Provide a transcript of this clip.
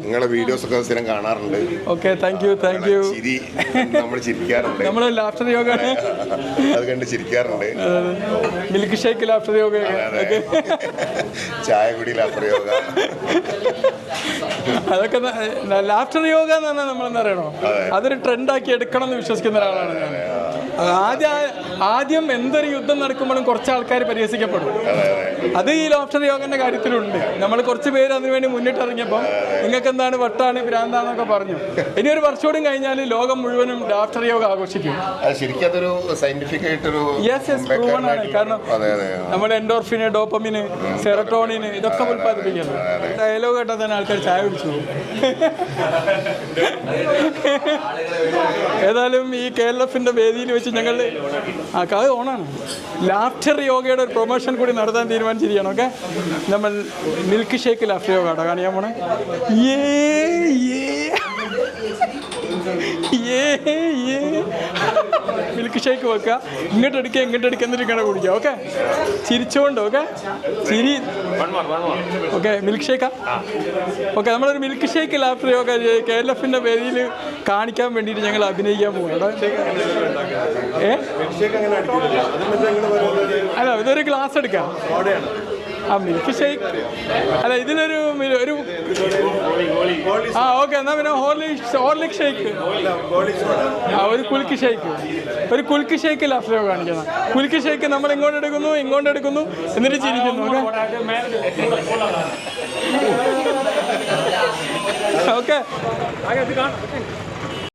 നിങ്ങളുടെ വീഡിയോസ് ഒക്കെ സ്ഥിരം കാണാറുണ്ട്. Okay, thank you. ചിരി നമ്മൾ ചിരിക്കാറുണ്ട്. നമ്മൾ ലാഫ്റ്റർ യോഗ അത് കണ്ട് ചിരിക്കാറുണ്ട്. മിൽക്ക് ഷേക്ക് ലാഫ്റ്റർ യോഗ, ചായ കുടി ലാഫ്റ്റർ യോഗ, അതൊക്കെ ലാഫ്റ്റർ യോഗ എന്ന് പറഞ്ഞാൽ നമ്മളെന്താ പറയണോ, അതൊരു ട്രെൻഡാക്കി എടുക്കണം എന്ന് വിശ്വസിക്കുന്ന ഒരാളാണ് ഞാൻ. ആദ്യം എന്തൊരു യുദ്ധം നടക്കുമ്പോഴും കുറച്ച് ആൾക്കാർ പരിഹസിക്കപ്പെടും. അത് ഈ ലാഫ്റ്റർ യോഗന്റെ കാര്യത്തിലുണ്ട്. നമ്മൾ കുറച്ച് പേര് അതിനുവേണ്ടി മുന്നിട്ടിറങ്ങിയപ്പോൾ നിങ്ങൾക്ക് എന്താണ് വട്ടാണ് ഭ്രാന്താന്നൊക്കെ പറഞ്ഞു. ഇനി ഒരു വർഷത്തോടും കഴിഞ്ഞാൽ ലോകം മുഴുവനും ലാഫ്റ്റർ യോഗ ആഘോഷിക്കും. പ്രൂവൺ ആണ്. കാരണം നമ്മുടെ എൻഡോർഫിന്, ഡോപ്പമിന്, സെറട്ടോണിന് ഇതൊക്കെ ഉൽപ്പാദിപ്പിക്കുന്നു. ഡയലോഗ് കേട്ടാൽ തന്നെ ആൾക്കാർ ചായ കുടിച്ചു. ഏതായാലും ഈ KLF-ന്റെ വേദിയിൽ വെച്ച് ഞങ്ങൾ അത് ഓണാണ് ലാഫ്റ്റർ യോഗയുടെ ഒരു പ്രൊമോഷൻ കൂടി നടത്താൻ തീരുമാനിച്ചിരിക്കുകയാണ്. ഓക്കെ, നമ്മൾ മിൽക്ക് ഷേക്ക് ലാഫ്റ്റർ യോഗ ആട്ടോ കാണിക്കാൻ പോണേ. മിൽക്ക് ഷേക്ക് വെക്കുക, ഇങ്ങോട്ട് എടുക്കുക എന്നിട്ട് ഇങ്ങനെ കുടിക്കുക. ഓക്കെ, ചിരിച്ചുകൊണ്ട്. ഓക്കെ, ചിരി. ഓക്കെ, മിൽക്ക് ഷേക്കാ. ഓക്കെ, നമ്മളൊരു മിൽക്ക് ഷേക്ക് ലാഫ്റ്റർ യോഗ KLF-ന്റെ വേദിയിൽ കാണിക്കാൻ വേണ്ടിയിട്ട് ഞങ്ങൾ അഭിനയിക്കാൻ പോകുന്നുണ്ടോ. അല്ല, ഇതൊരു ഗ്ലാസ് എടുക്കാം. ആ മിൽക്ക് ഷേക്ക് അല്ല, ഇതിലൊരു ഓക്കെ, എന്നാ പിന്നെ ഹോർലിക് ഷേക്ക്, ഒരു കുൽക്ക് ഷേക്ക് ലാഫ്റ്റർ യോഗ കാണിക്കുന്ന. കുൽക്ക് ഷേക്ക് നമ്മൾ ഇങ്ങോട്ട് എടുക്കുന്നു എന്നിട്ട് ചിരിക്കുന്നു. ഓക്കെ.